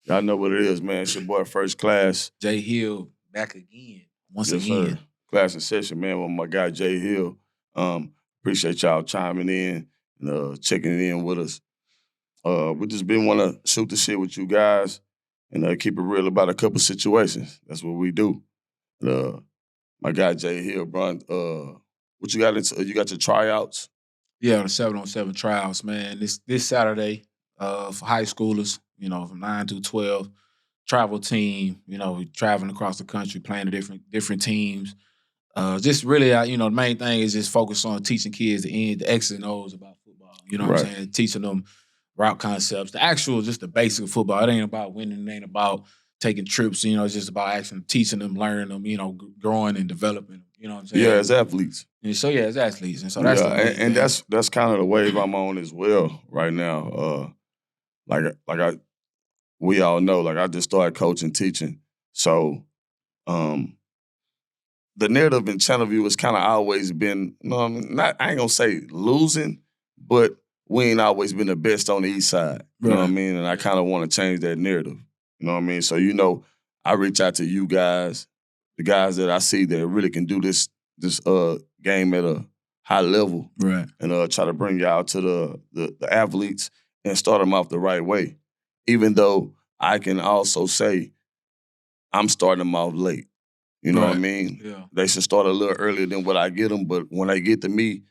Y'all know what it is, man. It's your boy First Class. Jay Hill back again. Once Yes, again. sir. Class and Session, man, with my guy Jay Hill. Appreciate y'all chiming in and checking in with us. We just been want to shoot the shit with you guys and keep it real about a couple situations. That's what we do. My guy Jay Hill, bro. What you got? You got your tryouts? Yeah, the 7-on-7 trials, man. This Saturday for high schoolers, from 9 to 12. Travel team, we traveling across the country, playing the different teams. Just really, the main thing is just focus on teaching kids the X's and O's about football. You know what I'm saying? Teaching them route concepts, just the basic of football. It ain't about winning. It ain't about taking trips. It's just about actually teaching them, learning them, growing and developing them. You know what I'm saying? Yeah, as athletes. And so, as athletes. And so that's the main thing. That's kind of the wave I'm on as well right now. We all know, I just started coaching, teaching. So the narrative in Channelview has kind of always been, I ain't gonna say losing, but we ain't always been the best on the east side. You know what I mean? And I kind of want to change that narrative. You know what I mean? So, I reach out to you guys, the guys that I see that really can do this game at a high level. Right. And try to bring y'all to the athletes and start them off the right way. Even though I can also say I'm starting them off late. You know what I mean? Yeah. They should start a little earlier than what I get them, but when they get to me,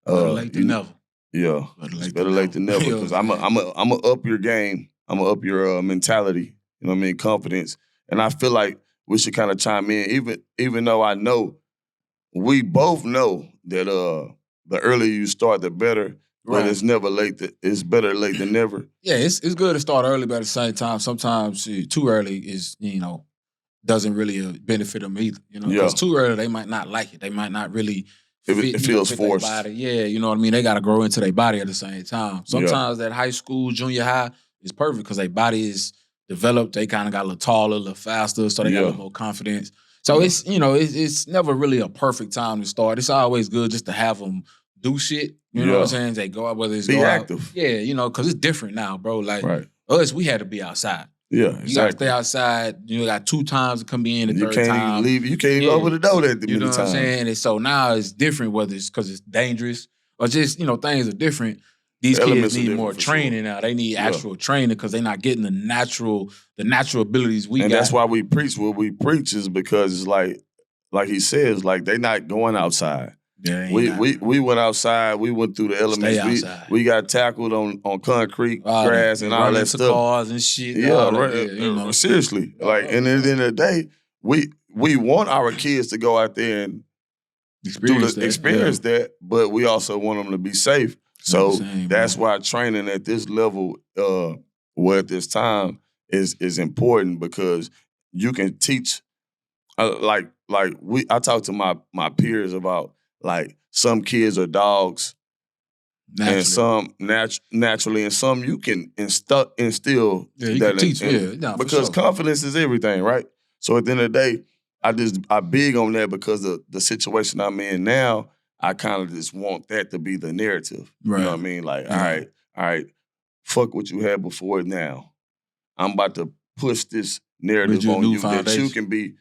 better late than never. Yeah, it's better late than never because I'm a up your game. I'm gonna up your mentality. You know what I mean? Confidence, and I feel like we should kind of chime in, even though I know we both know that the earlier you start, the better. But it's never late. It's better late than never. Yeah, it's good to start early, but at the same time, sometimes too early is doesn't really benefit them either. Because too early they might not like it. They might not really. It feels forced. Body. Yeah, you know what I mean? They got to grow into their body at the same time. Sometimes that high school, junior high is perfect because their body is developed. They kind of got a little taller, a little faster, so they got a little more confidence. So it's never really a perfect time to start. It's always good just to have them do shit. You know what I'm saying? They go out, whether it's be active. Yeah, because it's different now, bro. Like us, we had to be outside. Yeah, exactly. You gotta stay outside. You got 2 times to come in, the third time. You can't even leave. You can't even open the door that many times. You know what I'm saying? And so now it's different, whether it's because it's dangerous or just, things are different. These kids need more training now. They need actual training because they're not getting the natural abilities we got. And that's why we preach what we preach is because it's like he says, they're not going outside. Yeah, we went outside. We went through the elements. We got tackled on concrete, grass, and all that stuff. Cars and shit. Yeah, seriously. And at the end of the day, we want our kids to go out there and experience that, but we also want them to be safe. So that's why training at this level, at this time, is important because you can teach. I talk to my peers about. Some kids are dogs, and some naturally, and some you can instill you can teach, because confidence is everything, right? So at the end of the day, I big on that because of the situation I'm in now. I kind of just want that to be the narrative. Right. You know what I mean? All right, fuck what you had before now. I'm about to push this narrative on you that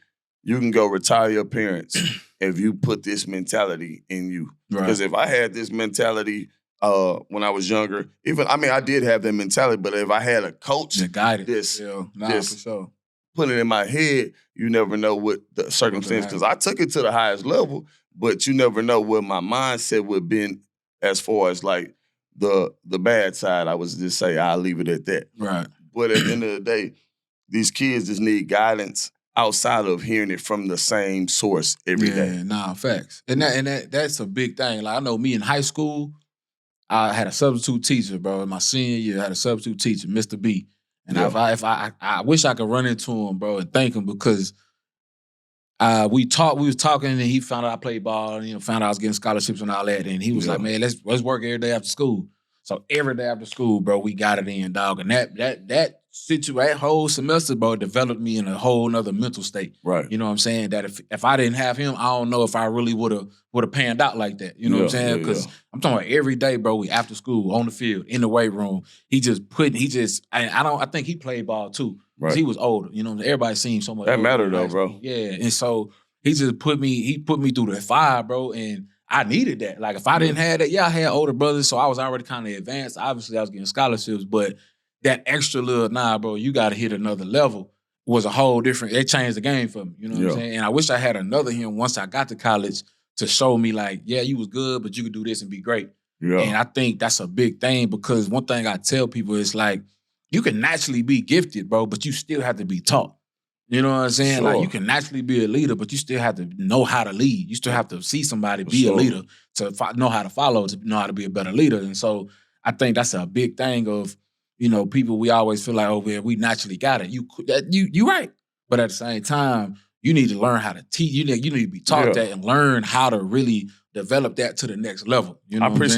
you can go retire your parents if you put this mentality in you. Because if I had this mentality when I was younger, I did have that mentality, but if I had a coach that guided for sure. Put it in my head, you never know what the circumstance, because I took it to the highest level, but you never know what my mindset would have been as far as the bad side. I was just say, I'll leave it at that. Right. But at the end of the day, these kids just need guidance outside of hearing it from the same source every day. Facts. And that's a big thing. I know me in high school, I had a substitute teacher, bro. In my senior year, I had a substitute teacher, Mr. B. And if I wish I could run into him, bro, and thank him because we was talking and he found out I played ball and found out I was getting scholarships and all that. And he was like, man, let's work every day after school. So every day after school, bro, we got it in, dog. And that whole semester, bro, developed me in a whole nother mental state. Right. You know what I'm saying? That if I didn't have him, I don't know if I really would have panned out like that. You know what I'm saying? Because I'm talking about every day, bro, we after school, on the field, in the weight room. I think he played ball too. Because he was older. You know, everybody seemed so much that older. That matter though, bro. Yeah. And so he just put me through the fire, bro. And I needed that. Like if I didn't have that, I had older brothers, so I was already kind of advanced. Obviously, I was getting scholarships, but that extra little, bro, you got to hit another level was a whole different, it changed the game for me. You know what I'm saying? And I wish I had another him once I got to college to show me like, yeah, you was good, but you could do this and be great. Yeah. And I think that's a big thing because one thing I tell people is like, you can naturally be gifted, bro, but you still have to be taught. You know what I'm saying? Sure. Like you can naturally be a leader, but you still have to know how to lead. You still have to see somebody be a leader to know how to follow, to know how to be a better leader. And so I think that's a big thing of, people, we always feel like, oh, we naturally got it. You right. But at the same time, you need to learn how to teach. You need to be taught that and learn how to really develop that to the next level. You know I preach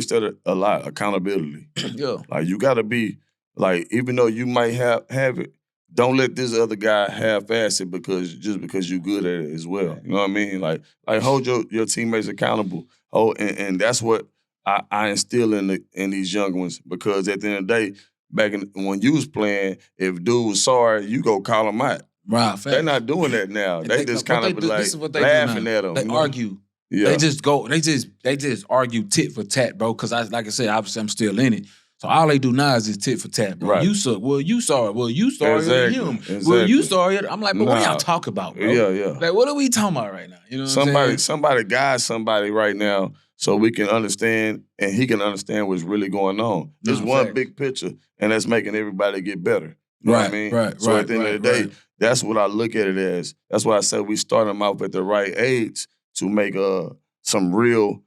that a lot, accountability. Yeah. Like you gotta be, like, even though you might have it, don't let this other guy half-ass it because you're good at it as well. You know what I mean? Like hold your teammates accountable. And that's what I instill in these young ones, because at the end of the day, when you was playing, if dude was sorry, you go call him out. Right. They're not doing that now. They just kind of like laughing at them. They argue. Yeah. They just argue tit for tat, bro. Because like I said, obviously I'm still in it. So all they do now is just tit for tat, bro. Right. You suck. Well, you sorry. Well, you sorry him. Exactly. Well, you sorry. I'm like, but what y'all talk about, bro? Yeah. Like, what are we talking about right now? You know what I'm saying? Somebody guide somebody right now so we can understand and he can understand what's really going on. There's one big picture, and that's making everybody get better. You know what I mean? Right. So at the end of the day, that's what I look at it as. That's why I said we start them off at the right age to make some real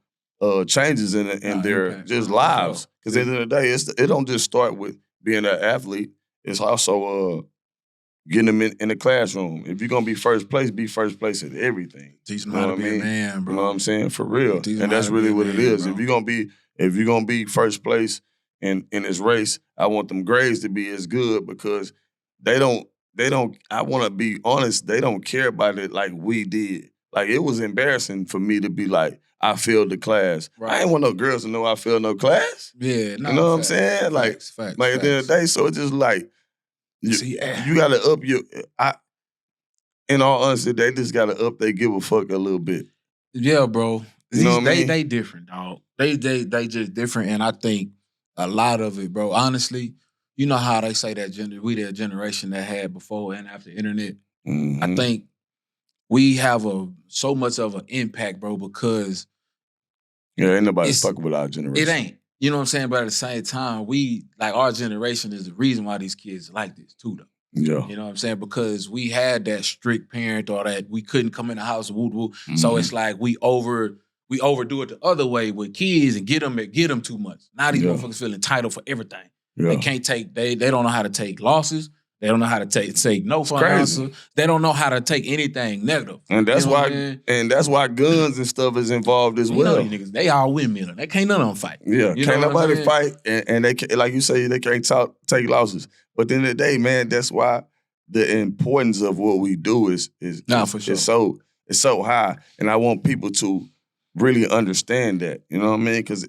changes in their just lives. Because at the end of the day, it don't just start with being an athlete. It's also getting them in the classroom. If you're gonna be first place at everything. Teach them how to be a man, bro. You know what I'm saying? For real. And that's really what it is. Bro. If you're gonna be first place in this race, I want them grades to be as good, because they don't. I want to be honest. They don't care about it like we did. Like, it was embarrassing for me to be like, I failed the class. Right. I ain't want no girls to know I failed no class. Yeah, no, you know what I'm saying? Like, at the end of the day, so it's just like, you got to up your. In all honesty, they just got to up. They give a fuck a little bit. Yeah, bro. You know what I mean? They different, dog. They just different, and I think a lot of it, bro. Honestly, you know how they say that we that generation that had before and after internet. Mm-hmm. I think we have so much of an impact, bro, because ain't nobody fucking with our generation. It ain't. You know what I'm saying? But at the same time, our generation is the reason why these kids are like this too, though. Yeah. You know what I'm saying? Because we had that strict parent, or that we couldn't come in the house, woo woo. Mm-hmm. So it's like we overdo it the other way with kids and get them too much. Now these motherfuckers feel entitled for everything. Yeah. They can't take, they don't know how to take losses. They don't know how to take no for an answer. They don't know how to take anything negative. And that's why guns and stuff is involved as well. These niggas, they all windmilling. They can't none of them fight. Yeah, can't nobody fight, and they can, like you say, they can't take losses. But at the end of the day, man, that's why the importance of what we do is for sure. It's so high, and I want people to really understand that. You know what I mean? Because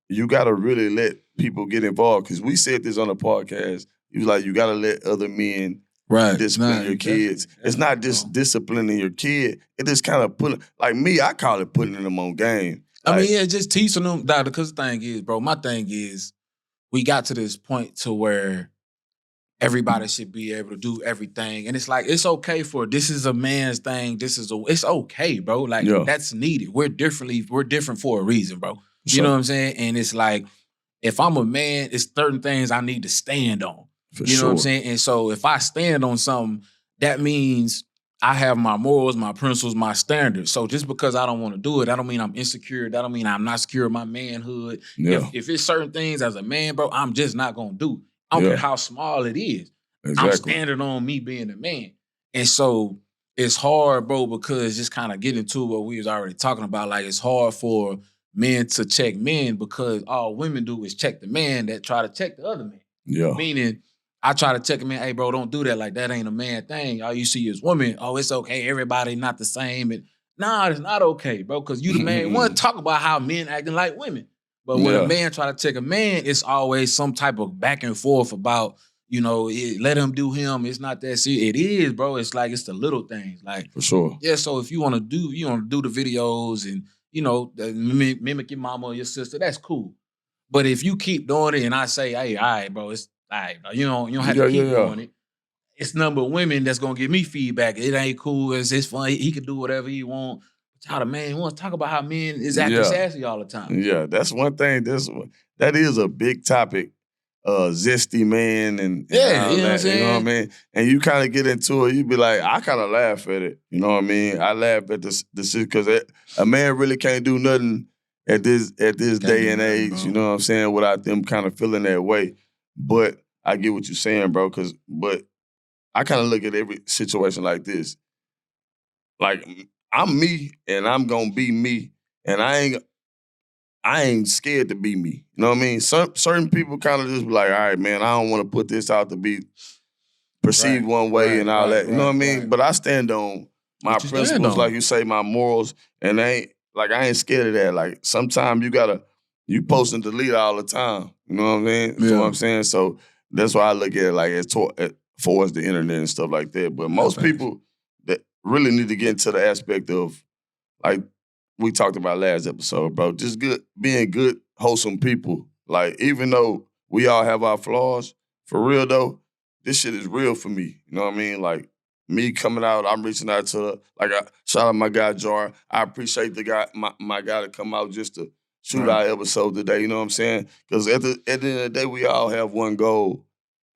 you got to really let people get involved. Because we said this on the podcast. He was like, you got to let other men discipline your kids. It's not just disciplining your kid. It just kind of like me, I call it putting them on game. I mean, just teaching them, because the thing is, bro, my thing is, we got to this point to where everybody should be able to do everything. And it's like, it's okay this is a man's thing. It's okay, bro. Like, that's needed. We're different for a reason, bro. You know what I'm saying? And it's like, if I'm a man, it's certain things I need to stand on. You know what I'm saying? And so if I stand on something, that means I have my morals, my principles, my standards. So just because I don't want to do it, that don't mean I'm insecure. That don't mean I'm not secure in my manhood. Yeah. If it's certain things as a man, bro, I'm just not going to do. I don't care how small it is. Exactly. I'm standing on me being a man. And so it's hard, bro, because just kind of getting to what we was already talking about, like it's hard for men to check men because all women do is check the man that try to check the other man. Yeah. Meaning, I try to check him in, hey, bro, don't do that. Like, that ain't a man thing. All you see is women. Oh, it's okay. Everybody not the same. And nah, it's not okay, bro, because you the man. Want to talk about how men acting like women. But when a man try to check a man, it's always some type of back and forth about let him do him. It's not that serious. It is, bro. It's like it's the little things. Like for sure. Yeah, so if you want to do the videos and mimic your mama or your sister, that's cool. But if you keep doing it and I say, hey, all right, bro, it's all right, bro. You don't have to keep doing it. It's number of women that's gonna give me feedback. It ain't cool. It's fun. He can do whatever he want. How the man wants to talk about how men is acting sassy all the time. Yeah, that's one thing. That is a big topic. Zesty man and you know what I'm saying? You know what I mean? And you kind of get into it, you be like, I kind of laugh at it. You know what I mean? I laugh at this because a man really can't do nothing at this day and age, bro. You know what I'm saying, without them kind of feeling that way. But I get what you're saying, bro, but I kind of look at every situation like this. Like, I'm me and I'm going to be me, and I ain't scared to be me. You know what I mean? Certain people kind of just be like, all right, man, I don't want to put this out to be perceived one way and all that. You know what I mean? But I stand on my principles, like you say, my morals, and I ain't scared of that. Like, sometimes you post and delete all the time. You know what I mean? You know what I'm saying? So that's why I look at it like as far as the internet and stuff like that. But most people that really need to get into the aspect of, like, we talked about last episode, bro. Just being good, wholesome people. Like, even though we all have our flaws, for real though, this shit is real for me. You know what I mean? Like, me coming out, I'm reaching out to shout out my guy Jar. I appreciate the guy, my guy to come out just to shoot our episode today. You know what I'm saying? Because at the end of the day, we all have one goal,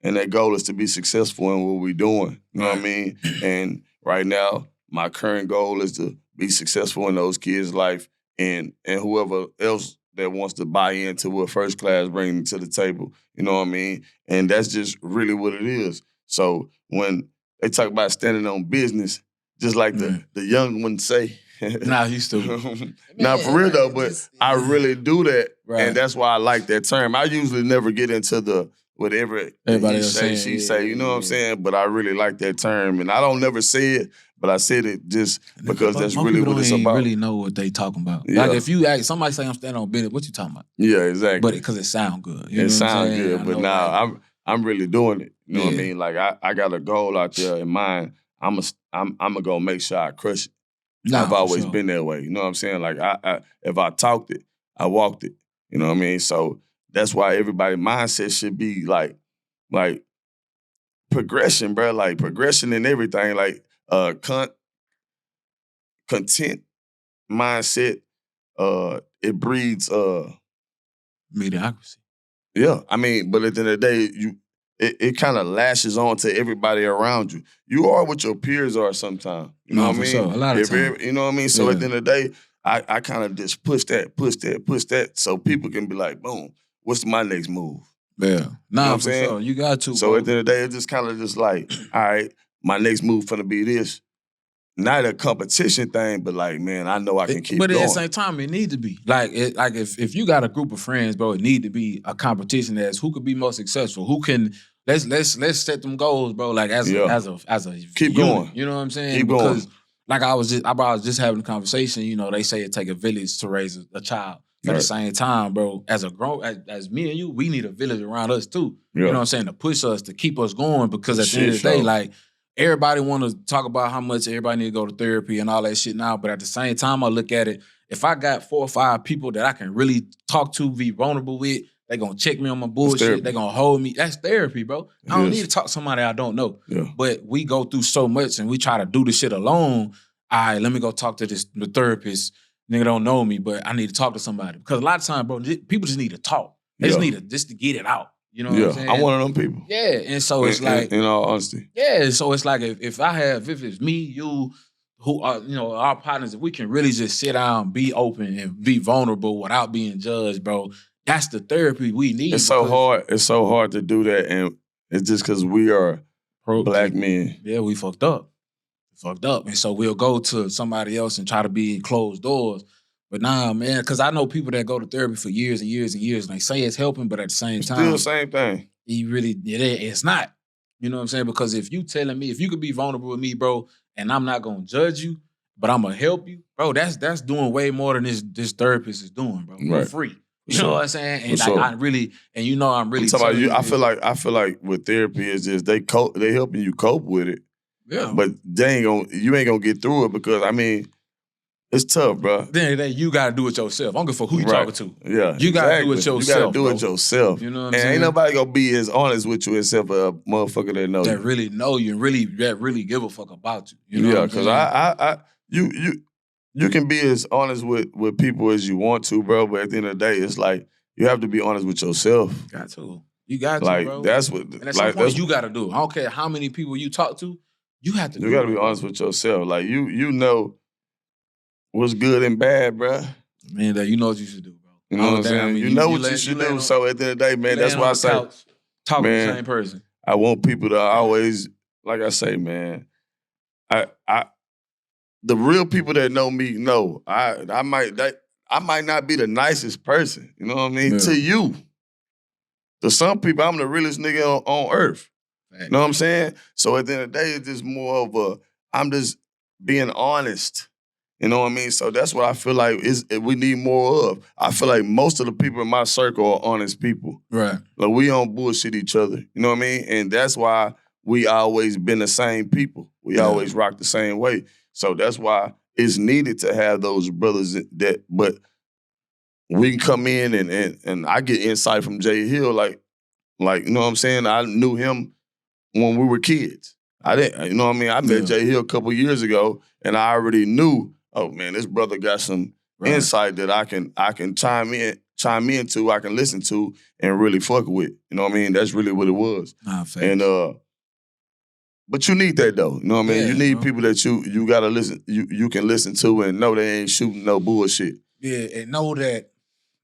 and that goal is to be successful in what we're doing. You know what I mean? And right now, my current goal is to be successful in those kids' life, and whoever else that wants to buy into what First Class bringing to the table. You know what I mean? And that's just really what it is. So when they talk about standing on business, just like the young ones say. Nah, you stupid. Nah, for real though, but I really do that, and that's why I like that term. I usually never get into the whatever everybody else say, she say, you know what I'm saying? But I really like that term, and I don't never say it, but I said it just because that's really what it's about. Really know what they talking about. Yeah. Like, if you ask somebody say I'm standing on business, what you talking about? Yeah, exactly. But because it sound good. You know it sound good, but now like, I'm really doing it. You know what I mean? Like, I got a goal out there in mind. I'm gonna go make sure I crush it. Nah, I've always been that way. You know what I'm saying? Like, I if I talked it, I walked it. You know what I mean? So that's why everybody's mindset should be like progression, bro. Like, progression in everything. Like, content mindset. It breeds mediocrity. Yeah, I mean, but at the end of the day, it kind of lashes on to everybody around you. You are what your peers are sometimes. You know what I mean? Sure. A lot of times. You know what I mean? So at the end of the day, I kind of just push that so people can be like, boom, what's my next move? Yeah. Nah, you know for sure. You got to. So at the end of the day, it's just kind of just like, all right, my next move finna be this. Not a competition thing, but like, man, I know I can keep going. But at the same time, it need to be. Like, if you got a group of friends, bro, it need to be a competition as who could be most successful, who can let's set them goals, bro. Like, as a keep unit, going. You know what I'm saying? Keep because going. Like I was just having a conversation. You know, they say it take a village to raise a child. At the same time, bro, as me and you, we need a village around us too. You know what I'm saying? To push us, to keep us going, because at the end of the day, like, everybody want to talk about how much everybody need to go to therapy and all that shit now, but at the same time, I look at it, if I got 4 or 5 people that I can really talk to, be vulnerable with, they gonna check me on my bullshit, they gonna hold me. That's therapy, bro. I don't need to talk to somebody I don't know. Yeah. But we go through so much and we try to do this shit alone. All right, let me go talk to the therapist. Nigga don't know me, but I need to talk to somebody. Because a lot of times, bro, people just need to talk. They just need to get it out. You know what I'm saying? I'm one of them people. Yeah, and so it's like, in all honesty. Yeah, so it's like if it's me, you, who are, our partners, if we can really just sit down, be open, and be vulnerable without being judged, bro, that's the therapy we need. It's so hard. It's so hard to do that, and it's just because we are black men. Yeah, we fucked up. And so we'll go to somebody else and try to be in closed doors. But nah, man, because I know people that go to therapy for years and years and years, and they say it's helping, but at the same time, still the same thing. It's not. You know what I'm saying? Because if you telling me, if you could be vulnerable with me, bro, and I'm not gonna judge you, but I'm gonna help you, bro, that's doing way more than this therapist is doing, bro. For free. You know what I'm saying? And I really, and you know, I'm really I'm talking about you. I feel like with therapy is just they helping you cope with it. Yeah. But you ain't gonna get through it because I mean, it's tough, bro. Then you gotta do it yourself. I don't give a fuck who you talking to. Yeah, you gotta do it yourself. You gotta do it yourself. You know what I'm saying? Ain't nobody gonna be as honest with you except a motherfucker that know that you. really know you and really give a fuck about you. You know? Yeah, because you can be as honest with people as you want to, bro. But at the end of the day, it's like you have to be honest with yourself. Got to. You got like, to, bro. That's what. And at some point, you got to do. I don't care how many people you talk to. You have to. You got to be honest with yourself. Like you know what's good and bad, bro. Man, that you know what you should do, bro. You know what I'm saying? You know what you should do. So at the end of the day, man, that's why I say, talk to the same person. I want people to always, like I say, man. The real people that know me know I might not be the nicest person. You know what I mean? Yeah. To you. To some people, I'm the realest nigga on earth. You know what I'm saying? So at the end of the day, it's just more of I'm just being honest. You know what I mean? So that's what I feel like we need more of. I feel like most of the people in my circle are honest people. Right. Like we don't bullshit each other. You know what I mean? And that's why we always been the same people. We always rock the same way. So that's why it's needed to have those brothers but we can come in and I get insight from Jay Hill, like, you know what I'm saying? I knew him when we were kids. I didn't, you know what I mean? I met Jay Hill a couple years ago and I already knew, oh man, this brother got some insight that I can chime into, I can listen to and really fuck with. You know what I mean? That's really what it was. And but you need that though. You know what I mean? You need people that you gotta listen, you can listen to and know they ain't shooting no bullshit. Yeah, and know that,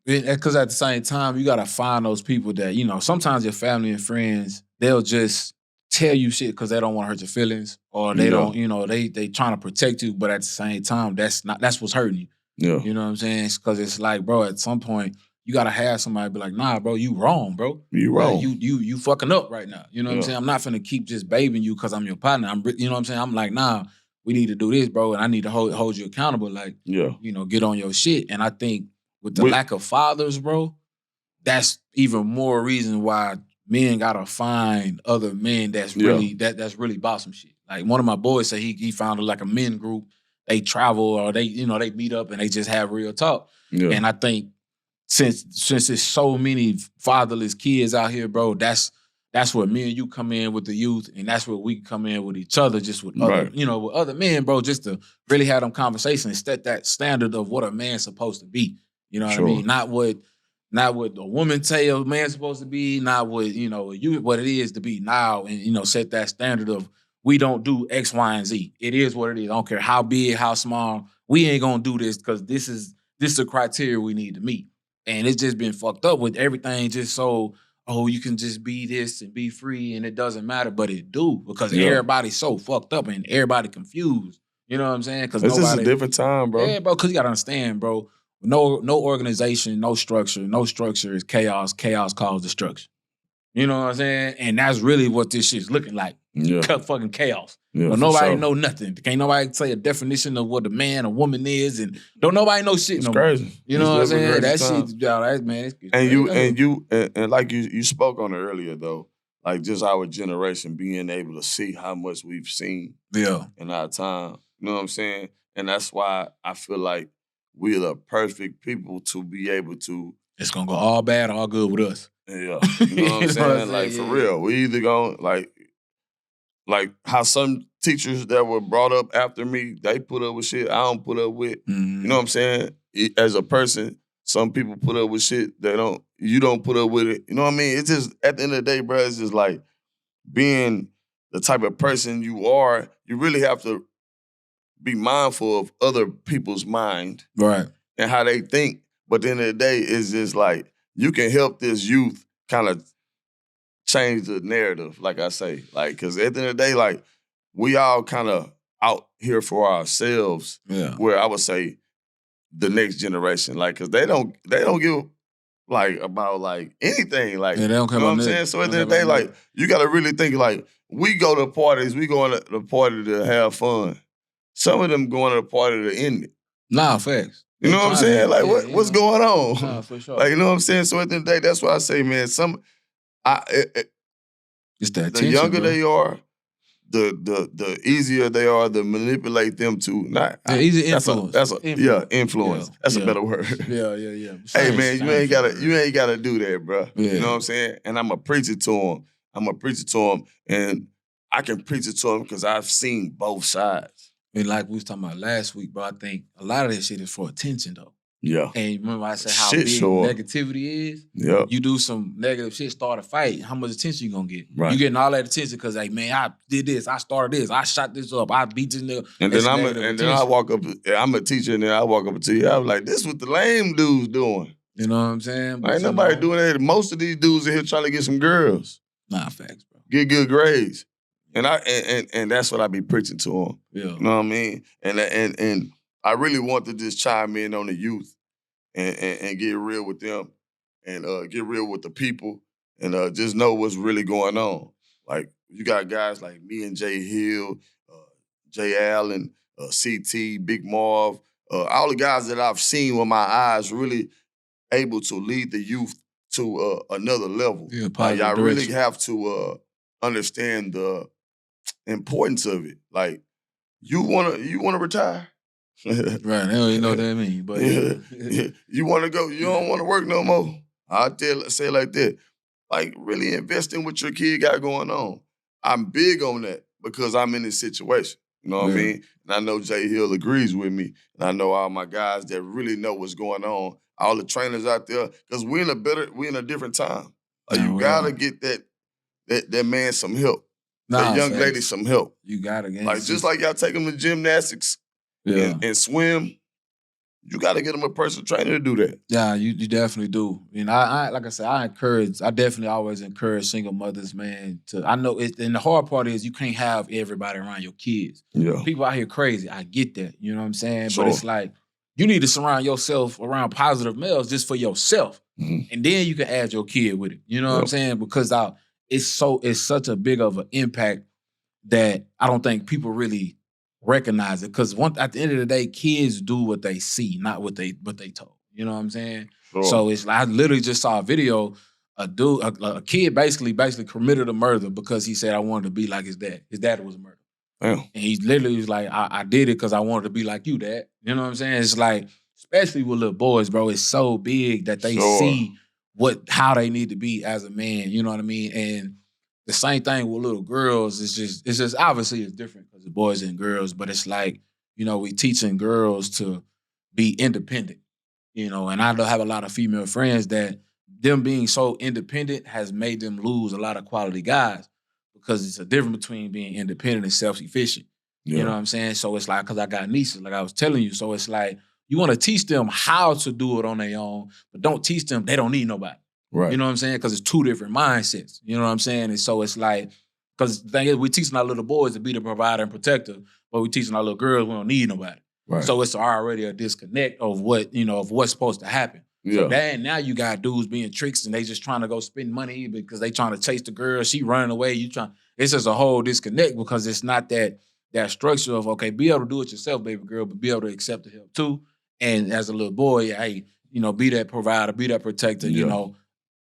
because at the same time, you gotta find those people that, you know, sometimes your family and friends, they'll just tell you shit because they don't want to hurt your feelings, or they don't, you know, they trying to protect you, but at the same time, that's what's hurting you. Yeah. You know what I'm saying? Because it's like, bro, at some point, you gotta have somebody be like, nah, bro, you wrong, bro. You wrong. Like, you fucking up right now. You know what I'm saying? I'm not finna keep just babying you because I'm your partner. You know what I'm saying? I'm like, nah, we need to do this, bro, and I need to hold you accountable. Like, you know, get on your shit. And I think with the lack of fathers, bro, that's even more reason why men gotta find other men that's really that's really about some shit. Like one of my boys said he found like a men group. They travel or they meet up and they just have real talk. Yeah. And I think since there's so many fatherless kids out here, bro, that's where me and you come in with the youth, and that's where we come in with each other, just with other, with other men, bro, just to really have them conversations, set that standard of what a man's supposed to be. You know what I mean? Not what a woman tell a man's supposed to be, not what, what it is to be now, and set that standard of we don't do X, Y, and Z. It is what it is. I don't care how big, how small. We ain't gonna do this because this is the criteria we need to meet. And it's just been fucked up with everything just so, you can just be this and be free and it doesn't matter, but it do because everybody's so fucked up and everybody confused. You know what I'm saying? Because it's just a different time, bro. Yeah, bro, because you got to understand, bro, no organization, no structure is chaos. Chaos causes destruction. You know what I'm saying? And that's really what this shit's looking like. Yeah. Fucking chaos. Yeah, but nobody know nothing. Can't nobody say a definition of what a man, a woman is, and don't nobody know shit. It's crazy. You know what I'm saying? That shit, man. And like you spoke on it earlier though, like just our generation being able to see how much we've seen in our time. You know what I'm saying? And that's why I feel like we're the perfect people to be able to. It's gonna go all bad, all good with us. Yeah, you know what I'm saying? Like for real, we either gonna like how some teachers that were brought up after me, they put up with shit I don't put up with. Mm-hmm. You know what I'm saying? As a person, some people put up with shit you don't put up with it. You know what I mean? It's just at the end of the day, bro, it's just like being the type of person you are, you really have to be mindful of other people's mind. Right. And how they think. But at the end of the day, it's just like you can help this youth kind of change the narrative, like I say. Like, because at the end of the day, like, we all kind of out here for ourselves. Yeah. Where I would say the next generation, like, because they don't give like about like anything. Like, they don't come, you know what I'm saying? So at the end of the day, like, you got to really think like, we go to parties, we going to the party to have fun. Some of them going to the party to end it. Nah, facts. You know what I'm saying? Like, what's going on? Nah, for sure. Like, you know what I'm saying? So at the end of the day, that's why I say, man, it's that the younger they are, the easier they are to manipulate them to easy influence. Influence. That's a better word. Yeah. Hey man, you ain't gotta do that, bro. Yeah. You know what I'm saying? And I'm a preacher to them. And I can preach it to them because I've seen both sides. And like we was talking about last week, bro, I think a lot of that shit is for attention, though. Yeah. And remember I said how big negativity is? Yeah. You do some negative shit, start a fight, how much attention you gonna get? Right. You getting all that attention because, like, man, I did this, I started this, I shot this up, I beat this nigga. And then I walk up, I'm a teacher, and then I walk up to you, I'm like, this is what the lame dudes doing. You know what I'm saying? Ain't nobody doing that. Most of these dudes are here trying to get some girls. Nah, facts, bro. Get good grades. And that's what I be preaching to them. Yeah. You know what I mean? And I really want to just chime in on the youth and get real with them and get real with the people and just know what's really going on. Like, you got guys like me and Jay Hill, Jay Allen, CT, Big Marv, all the guys that I've seen with my eyes really able to lead the youth to another level. Yeah, like, y'all really have to understand the importance of it. Like, you wanna retire? Right, I don't even know what that means. But yeah. You wanna go, you don't wanna work no more. I'll say it like that. Like, really invest in what your kid got going on. I'm big on that because I'm in this situation. You know what I mean? And I know Jay Hill agrees with me. And I know all my guys that really know what's going on. All the trainers out there, because we're in a different time. Like, you gotta get that man some help. That young lady some help. You gotta get like just like y'all take them to gymnastics and swim. You gotta get them a personal trainer to do that. Yeah, you definitely do. And I like I said, I definitely always encourage single mothers, man. I know it, and the hard part is you can't have everybody around your kids. Yeah. People out here crazy. I get that. You know what I'm saying? Sure. But it's like you need to surround yourself around positive males just for yourself. Mm-hmm. And then you can add your kid with it. You know what I'm saying? Because it's such a big of an impact that I don't think people really recognize it. Because at the end of the day, kids do what they see, not what they told. You know what I'm saying? Sure. So it's like I literally just saw a video. A kid basically committed a murder because he said, I wanted to be like his dad. His dad was a murderer. Damn. And he literally was like, I did it because I wanted to be like you, Dad. You know what I'm saying? It's like, especially with little boys, bro, it's so big that they see how they need to be as a man. You know what I mean? And the same thing with little girls. It's just obviously it's different because of boys and girls, but it's like, you know, we teaching girls to be independent. You know, and I have a lot of female friends that them being so independent has made them lose a lot of quality guys because it's a difference between being independent and self-sufficient. Yeah. You know what I'm saying? So it's like, because I got nieces, like I was telling you. So it's like, you want to teach them how to do it on their own, but don't teach them they don't need nobody. Right. You know what I'm saying? Because it's two different mindsets. You know what I'm saying? And so it's like, because the thing is, we're teaching our little boys to be the provider and protector, but we're teaching our little girls we don't need nobody. Right. So it's already a disconnect of what's supposed to happen. Yeah. So now you got dudes being tricks and they just trying to go spend money because they trying to chase the girl. She running away. It's just a whole disconnect because it's not that structure of, okay, be able to do it yourself, baby girl, but be able to accept the help too. And as a little boy, hey, you know, be that provider, be that protector, you know,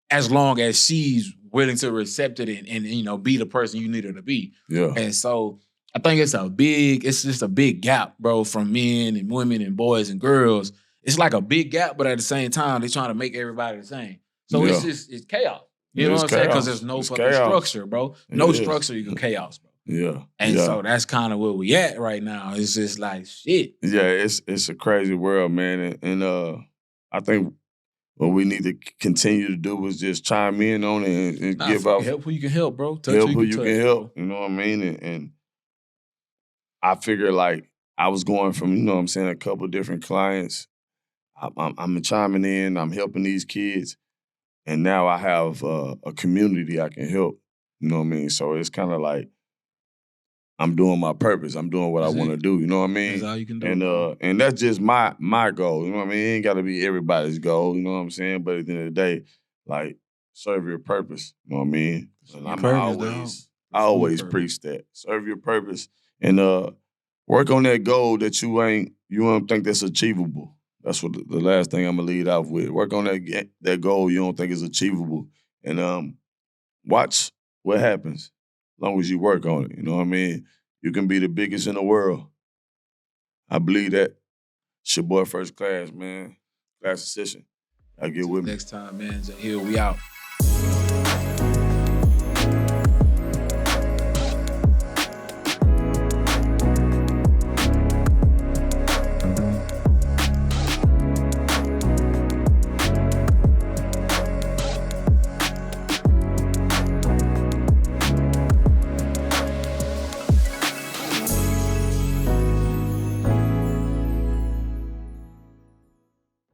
as long as she's willing to accept it and you know, be the person you need her to be. Yeah. And so I think it's just a big gap, bro, from men and women and boys and girls. It's like a big gap, but at the same time, they're trying to make everybody the same. So it's chaos. You know what I'm saying? Because there's no fucking structure, bro. No structure, you can chaos, bro. Yeah. And so that's kind of where we at right now. It's just like shit. Yeah, it's a crazy world, man. And I think what we need to continue to do is just chime in on it and give out. Help who you can help, bro. Help who you can help. You know what I mean? And I figure like I was going from, you know what I'm saying, a couple of different clients. I'm chiming in, I'm helping these kids, and now I have a community I can help. You know what I mean? So it's kind of like I'm doing my purpose. I'm doing what I want to do. You know what I mean? That's all you can do. And that's just my goal. You know what I mean? It ain't got to be everybody's goal. You know what I'm saying? But at the end of the day, like, serve your purpose. You know what I mean? And I always preach that. Serve your purpose and work on that goal that you don't think that's achievable. That's what the last thing I'm gonna lead off with. Work on that goal you don't think is achievable, and watch what happens. As long as you work on it, you know what I mean. You can be the biggest in the world. I believe that. It's your boy First Class, man. Class session. I get with me. Next time, man. Here we out.